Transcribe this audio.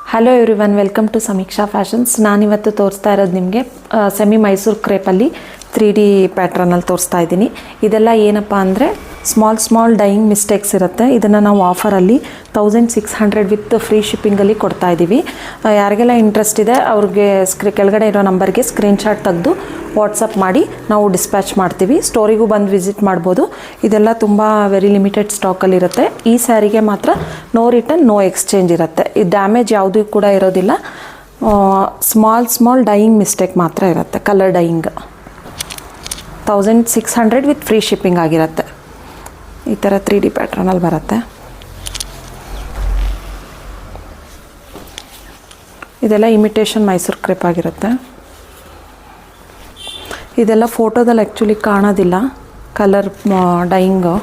Hello everyone, welcome to ಸಮೀಕ್ಷಾ fashions. ನಾನಿವತ್ತು ತೋರಿಸ್ತಾ ಇರೋದು ನಿಮಗೆ ಸೆಮಿ ಮೈಸೂರು ಕ್ರೇಪಲ್ಲಿ 3D ಪ್ಯಾಟ್ರನಲ್ಲಿ ತೋರಿಸ್ತಾ ಇದ್ದೀನಿ. ಇದೆಲ್ಲ ಏನಪ್ಪ ಅಂದರೆ ಸ್ಮಾಲ್ ಡೈಯಿಂಗ್ ಮಿಸ್ಟೇಕ್ಸ್ ಇರುತ್ತೆ. ಇದನ್ನು ನಾವು ಆಫರಲ್ಲಿ 1600 ವಿತ್ ಫ್ರೀ ಶಿಪ್ಪಿಂಗಲ್ಲಿ ಕೊಡ್ತಾ ಇದ್ದೀವಿ. ಯಾರಿಗೆಲ್ಲ ಇಂಟ್ರೆಸ್ಟ್ ಇದೆ ಅವ್ರಿಗೆ ಕೆಳಗಡೆ ಇರೋ ನಂಬರ್ಗೆ ಸ್ಕ್ರೀನ್ಶಾಟ್ ತೆಗೆದು ವಾಟ್ಸಪ್ ಮಾಡಿ ನಾವು ಡಿಸ್ಪ್ಯಾಚ್ ಮಾಡ್ತೀವಿ. ಸ್ಟೋರಿಗೂ ಬಂದು ವಿಸಿಟ್ ಮಾಡ್ಬೋದು. ಇದೆಲ್ಲ ತುಂಬ ವೆರಿ ಲಿಮಿಟೆಡ್ ಸ್ಟಾಕಲ್ಲಿರುತ್ತೆ. ಈ ಸ್ಯಾರಿಗೆ ಮಾತ್ರ ನೋ ರಿಟರ್ನ್ ನೋ ಎಕ್ಸ್ಚೇಂಜ್ ಇರುತ್ತೆ. ಈ ಡ್ಯಾಮೇಜ್ ಯಾವುದೂ ಕೂಡ ಇರೋದಿಲ್ಲ. ಸ್ಮಾಲ್ ಡೈಯಿಂಗ್ ಮಿಸ್ಟೇಕ್ ಮಾತ್ರ ಇರುತ್ತೆ. Colour dyeing 1600 with free shipping ಆಗಿರುತ್ತೆ. ಈ ಥರ 3D ಪ್ಯಾಟ್ರನಲ್ಲಿ ಬರುತ್ತೆ. ಇದೆಲ್ಲ ಇಮಿಟೇಷನ್ ಮೈಸೂರು ಕ್ರೇಪ್ ಆಗಿರುತ್ತೆ. ಇದೆಲ್ಲ ಫೋಟೋದಲ್ಲಿ ಆ್ಯಕ್ಚುಲಿ ಕಾಣೋದಿಲ್ಲ ಕಲರ್ ಡೈಯಿಂಗು.